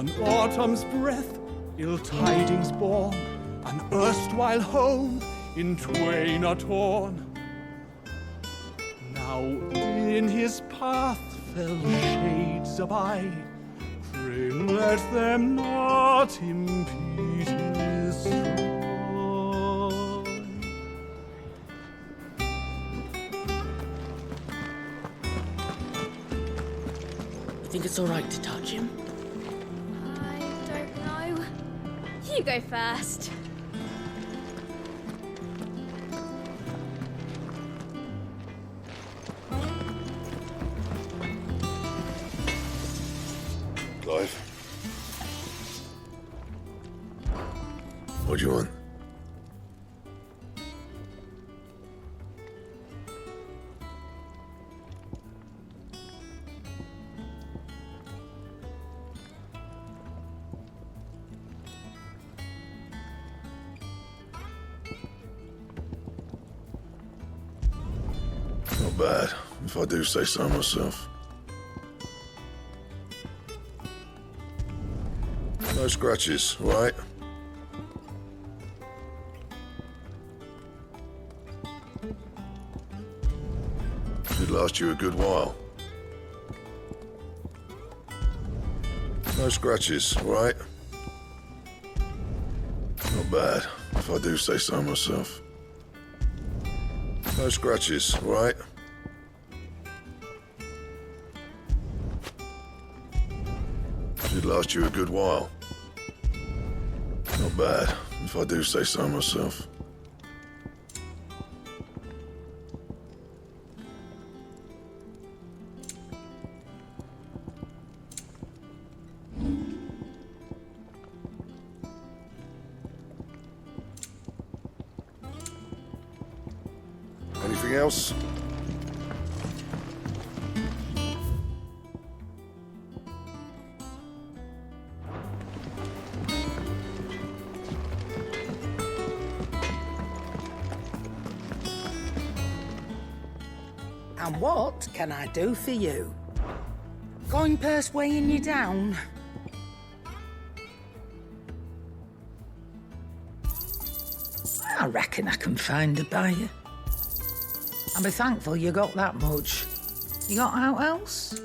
On autumn's breath, ill tidings born, an erstwhile home in twain are torn. Now in his path fell shades abide, pray let them not impede his stride. You think it's all right to touch him? I don't know. You go first. Clive? What do you want? Not bad, if I do say so myself. No scratches, all right? Should last you a good while. No scratches, all right? Not bad, if I do say so myself. No scratches, all right? Should last you a good while. Not bad, if I do say so myself. Anything else? And what can I do for you? Coin purse weighing you down? I reckon I can find a buyer. I'll be thankful you got that much. You got out else?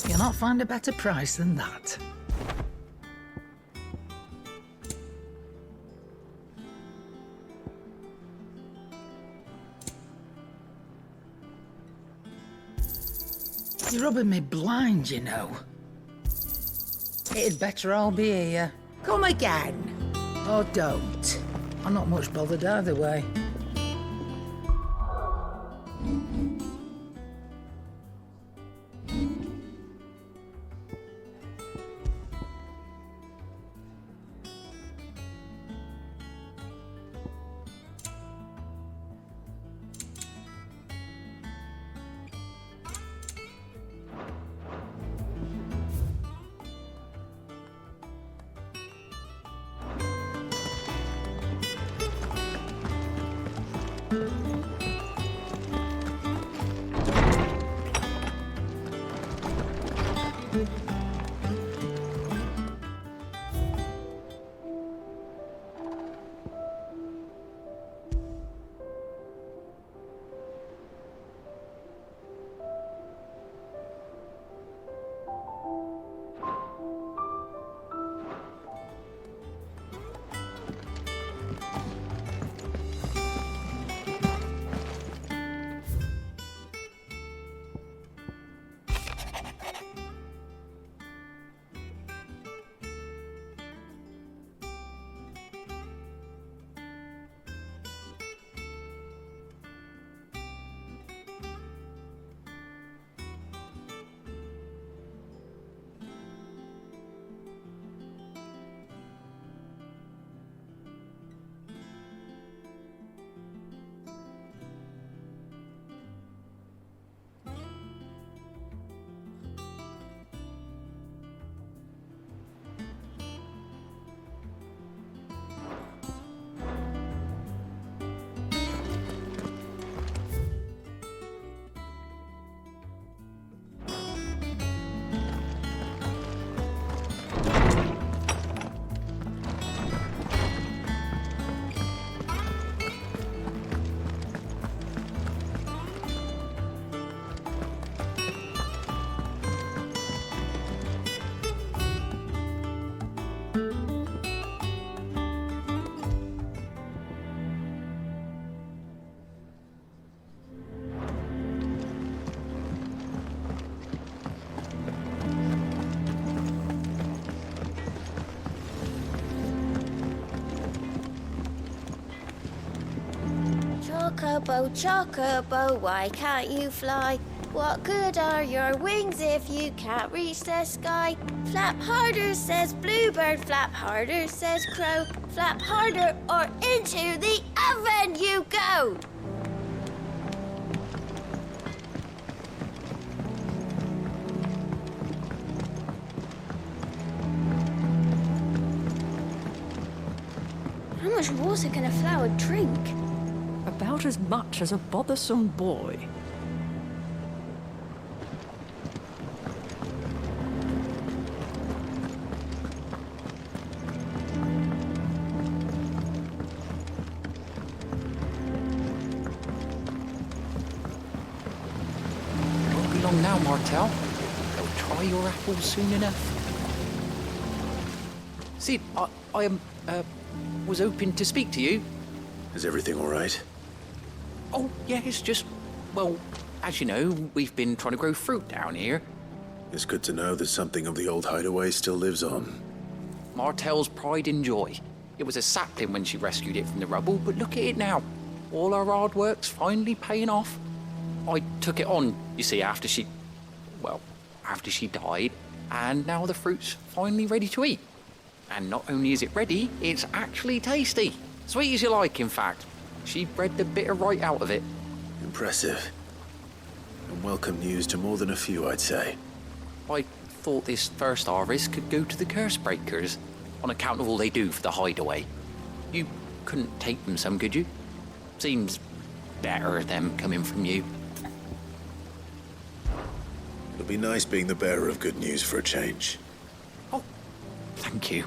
You'll not find a better price than that. You're rubbing me blind, you know. It'd better all be here. Come again. Or don't. I'm not much bothered either way. Chocobo, chocobo, why can't you fly? What good are your wings if you can't reach the sky? Flap harder, says bluebird, flap harder, says crow. Flap harder or into the oven you go! How much water can a flower drink? About as much as a bothersome boy. Won't be long now, Martel. They'll try your apples soon enough. Sid, I was hoping to speak to you. Is everything all right? Oh, yeah, it's just, well, as you know, we've been trying to grow fruit down here. It's good to know that something of the old hideaway still lives on. Martel's pride and joy. It was a sapling when she rescued it from the rubble, but look at it now. All our hard work's finally paying off. I took it on, you see, after she died, and now the fruit's finally ready to eat. And not only is it ready, it's actually tasty. Sweet as you like, in fact. She bred the bitter right out of it. Impressive. And welcome news to more than a few, I'd say. I thought this first harvest could go to the curse breakers, on account of all they do for the hideaway. You couldn't take them some, could you? Seems better them coming from you. It'll be nice being the bearer of good news for a change. Oh, thank you.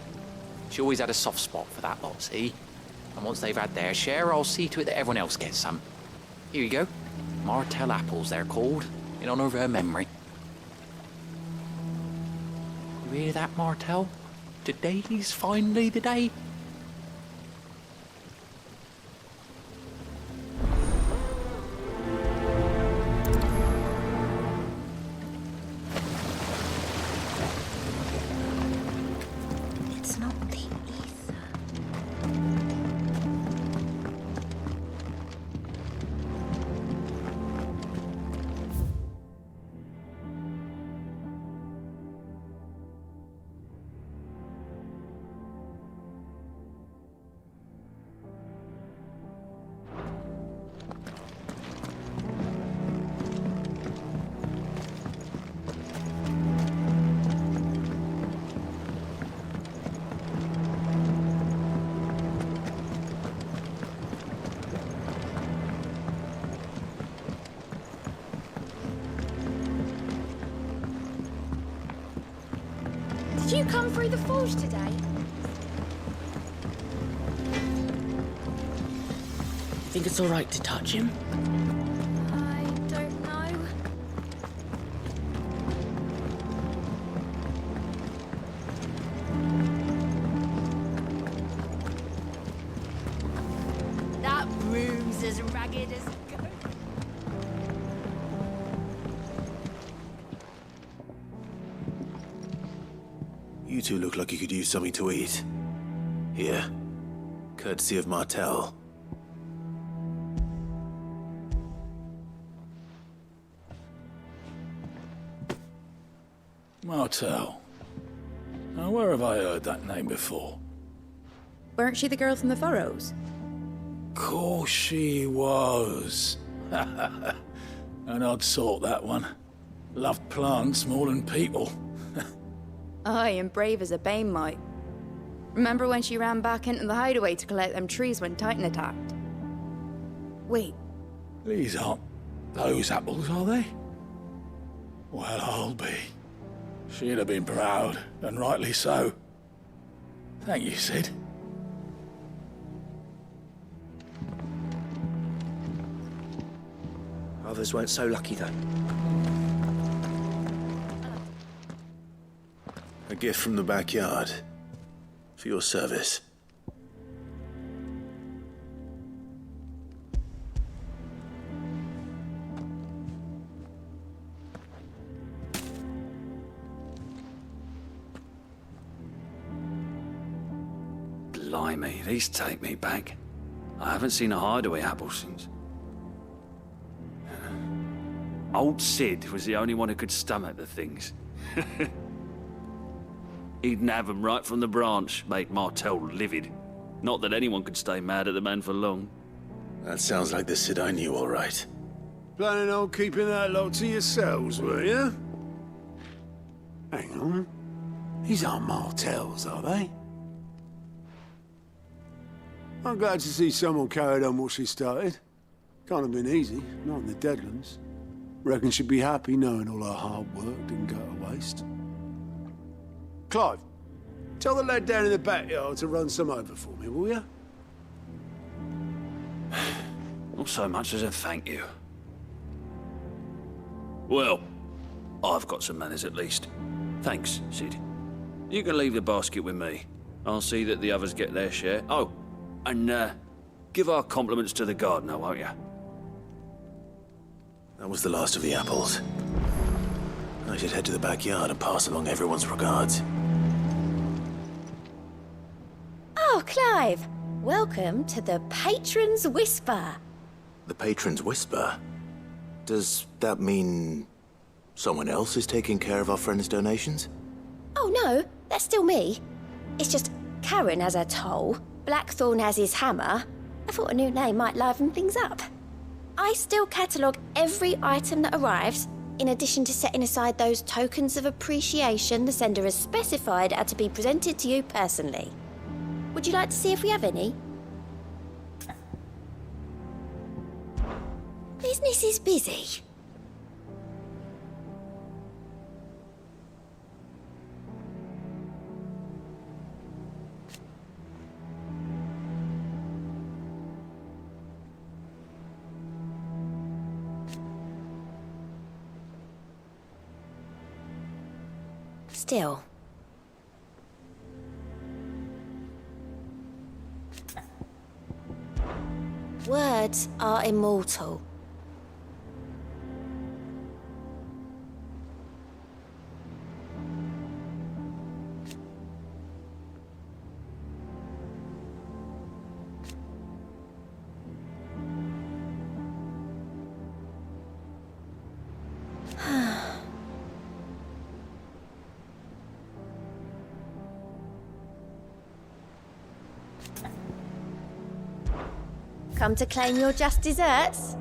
She always had a soft spot for that lot, see? And once they've had their share, I'll see to it that everyone else gets some. Here you go. Martel apples, they're called, in honor of her memory. You hear that, Martel? Today's finally the day. It's not the ether. Did you come through the forge today? Think it's all right to touch him? I don't know. That broom's as ragged as a goat. You two look like you could use something to eat. Here. Courtesy of Martel. Martel. Now, where have I heard that name before? Weren't she the girl from the Furrows? Course she was. An odd sort, that one. Loved plants more than people. Aye, and brave as a bane might. Remember when she ran back into the hideaway to collect them trees when Titan attacked? Wait, These aren't those apples, are they? Well, I'll be. She'd have been proud, and rightly so. Thank you, Sid. Others weren't so lucky, though. A gift from the backyard. For your service. Blimey, these take me back. I haven't seen a hideaway apple since. Old Sid was the only one who could stomach the things. He'd nab 'em right from the branch, make Martel livid. Not that anyone could stay mad at the man for long. That sounds like the Sid I knew, all right. Planning on keeping that lot to yourselves, were you? Hang on. These aren't Martels, are they? I'm glad to see someone carried on what she started. Can't have been easy, not in the Deadlands. Reckon she'd be happy knowing all her hard work didn't go to waste. Clive, tell the lad down in the backyard to run some over for me, will you? Not so much as a thank you. Well, I've got some manners at least. Thanks, Sid. You can leave the basket with me. I'll see that the others get their share. Oh, and give our compliments to the gardener, won't you? That was the last of the apples. I should head to the backyard and pass along everyone's regards. Oh, Clive! Welcome to the Patron's Whisper. The Patron's Whisper? Does that mean someone else is taking care of our friend's donations? Oh no, that's still me. It's just Karen has her toll, Blackthorn has his hammer. I thought a new name might liven things up. I still catalogue every item that arrives, in addition to setting aside those tokens of appreciation the sender has specified are to be presented to you personally. Would you like to see if we have any? Business is busy. Still. Words are immortal. Come to claim your just desserts?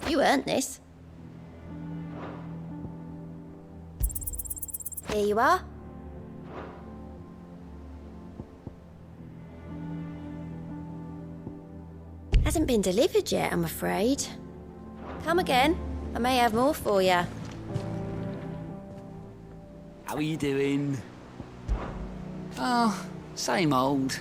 You earned this. Here you are. Hasn't been delivered yet, I'm afraid. Come again. I may have more for you. How are you doing? Oh, same old.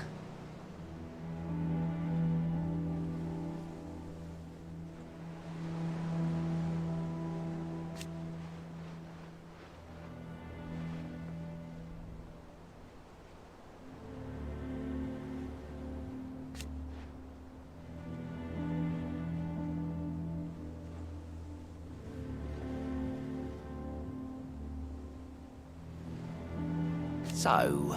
So,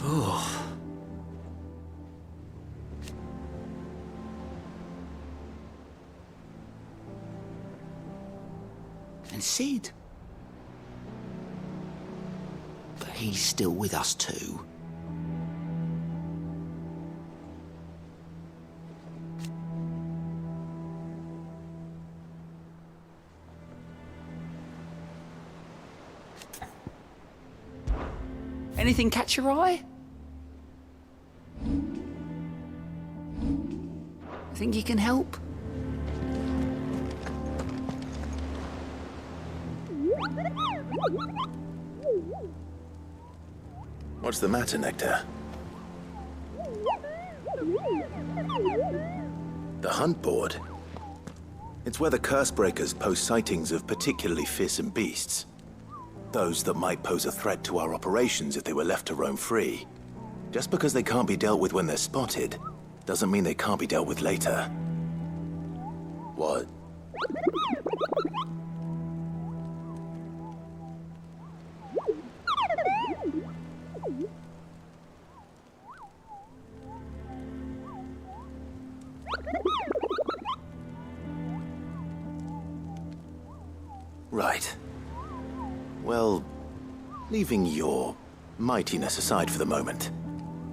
oh. And Sid? But he's still with us too. Anything catch your eye? Think you can help? What's the matter, Nectar? The hunt board? It's where the Cursebreakers post sightings of particularly fearsome beasts. Those that might pose a threat to our operations if they were left to roam free. Just because they can't be dealt with when they're spotted, doesn't mean they can't be dealt with later. What? Right. Well, leaving your mightiness aside for the moment,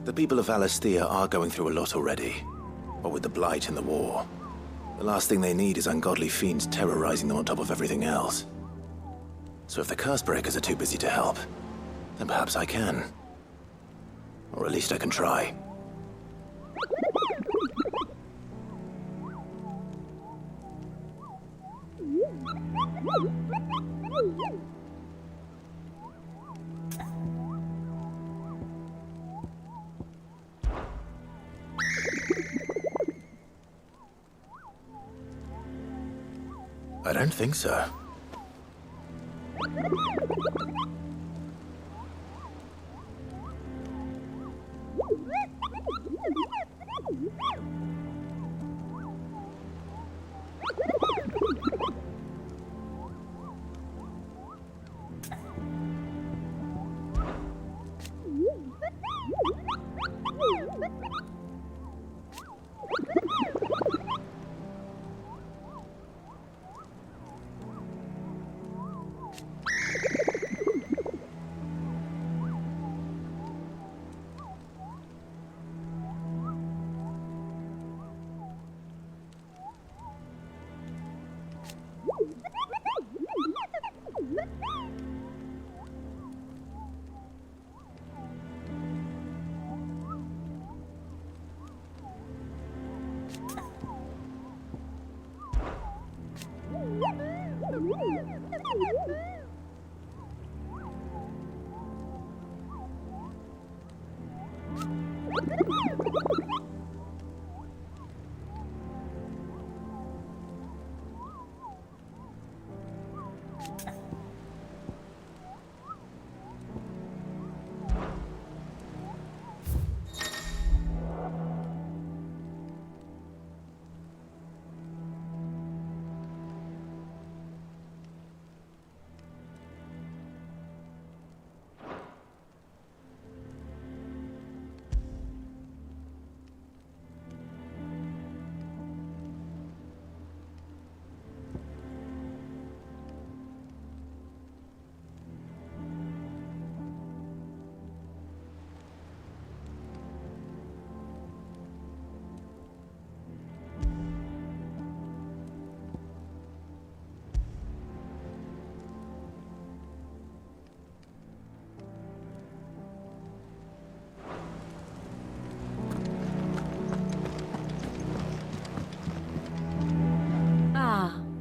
the people of Valisthea are going through a lot already. What with the Blight and the war. The last thing they need is ungodly fiends terrorizing them on top of everything else. So if the Cursebreakers are too busy to help, then perhaps I can. Or at least I can try. I don't think so.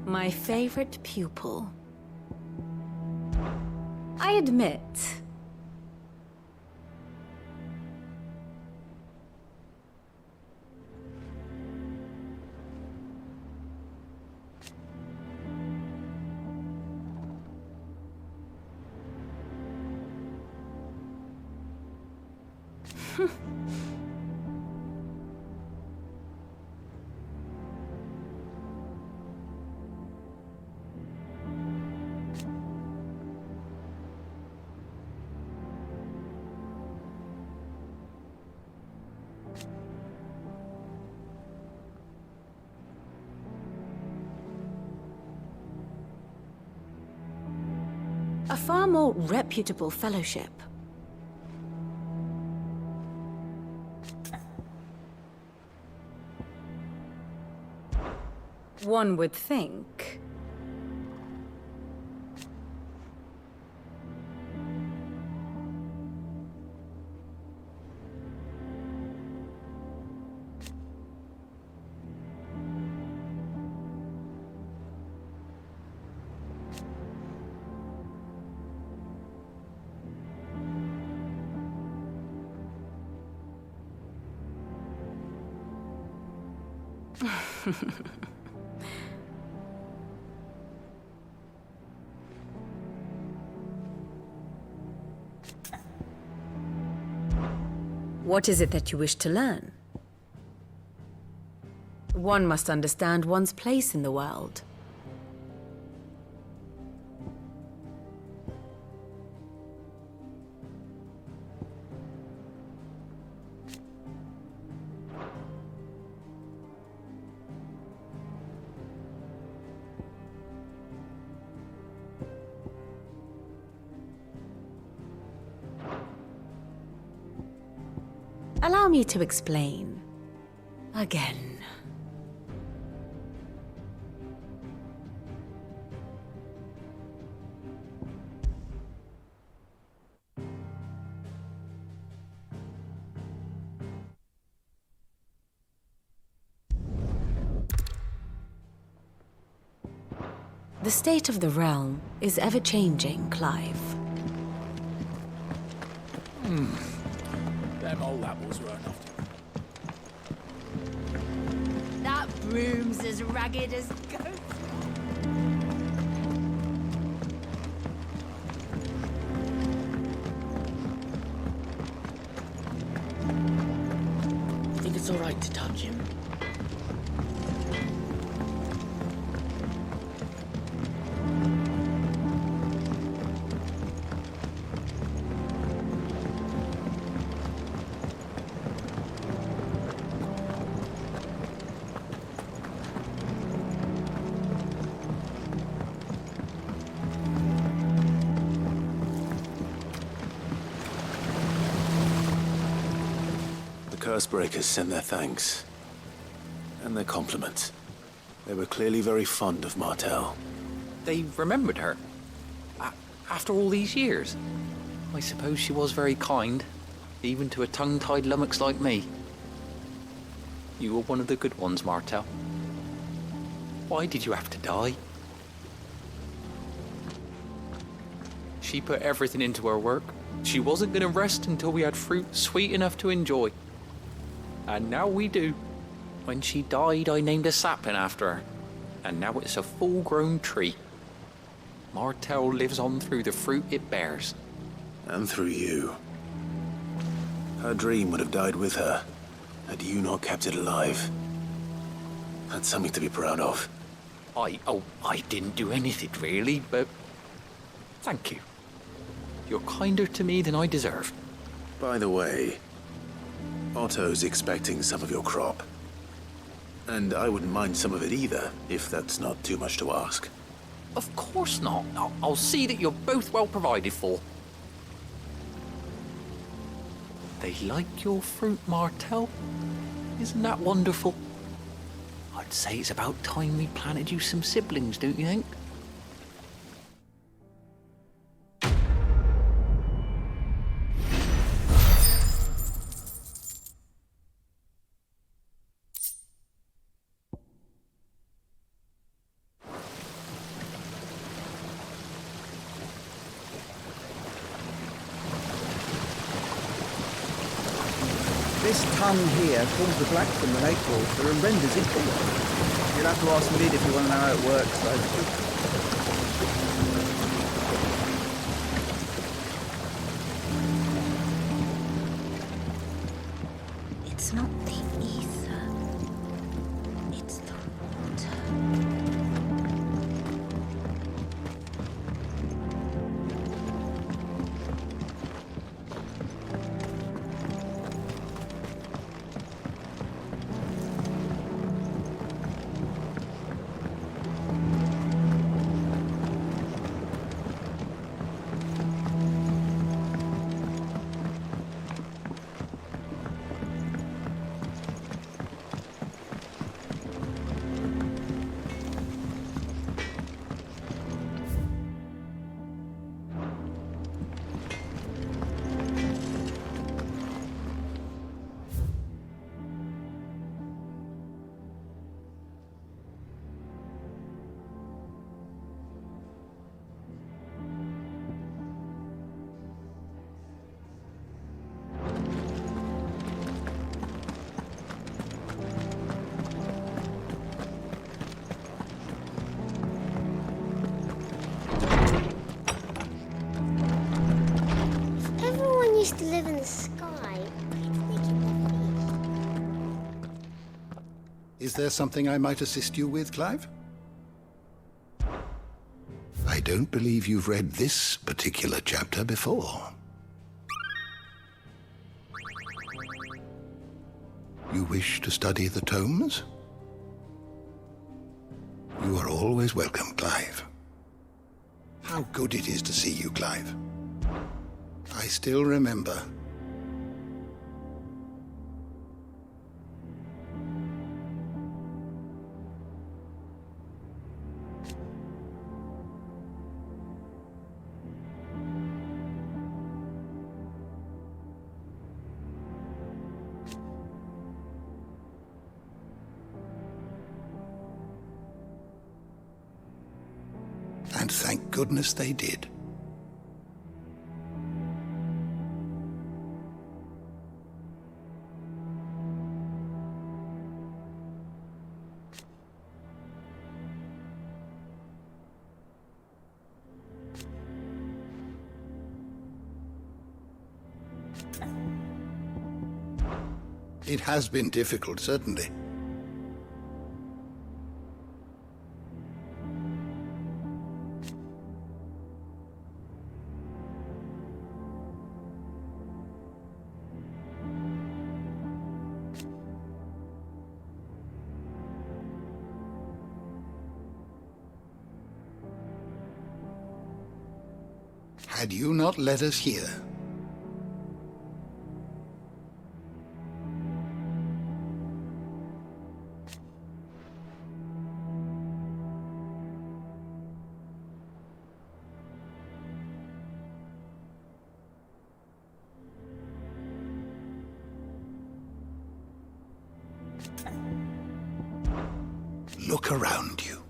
My favorite pupil. I admit, a far more reputable fellowship. One would think. What is it that you wish to learn? One must understand one's place in the world. Allow me to explain. Again. The state of the realm is ever-changing, Clive. Them old apples were enough to... That broom's as ragged as goats. Think it's all right to touch him? Cursebreakers sent their thanks. And their compliments. They were clearly very fond of Martel. They remembered her. After all these years. I suppose she was very kind, even to a tongue-tied lummox like me. You were one of the good ones, Martel. Why did you have to die? She put everything into her work. She wasn't going to rest until we had fruit sweet enough to enjoy. And now we do. When she died, I named a sapling after her. And now it's a full-grown tree. Martel lives on through the fruit it bears. And through you. Her dream would have died with her, had you not kept it alive. That's something to be proud of. I didn't do anything really, but thank you. You're kinder to me than I deserve. By the way, Otto's expecting some of your crop. And I wouldn't mind some of it either, if that's not too much to ask. Of course not. I'll see that you're both well provided for. They like your fruit, Martel. Isn't that wonderful? I'd say it's about time we planted you some siblings, don't you think? This tongue here pulls the black from the lake water and renders it pink. You'll have to ask Mid if you want to know how it works, though. It's not the ether. It's the water. Is there something I might assist you with, Clive? I don't believe you've read this particular chapter before. You wish to study the tomes? You are always welcome, Clive. How good it is to see you, Clive. I still remember. And thank goodness they did. It has been difficult, certainly. Had you not led us here? Look around you.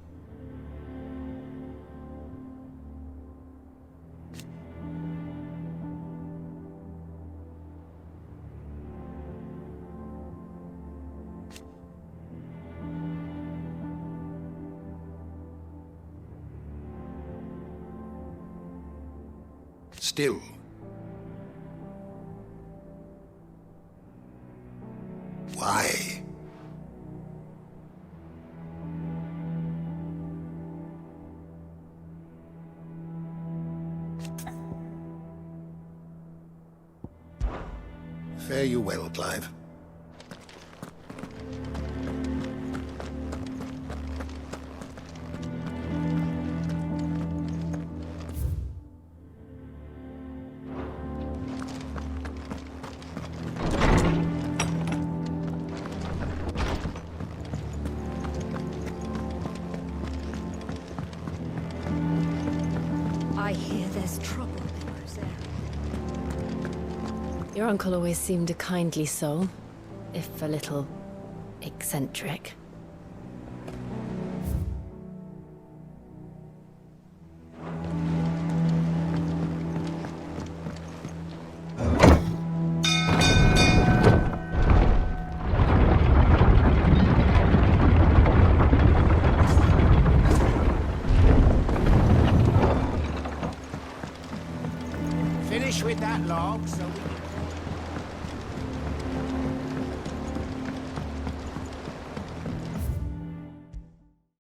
Still. Why? Fare you well, Clive. I hear there's trouble in Rosera. Your uncle always seemed a kindly soul, if a little eccentric. Finish with that log so we can...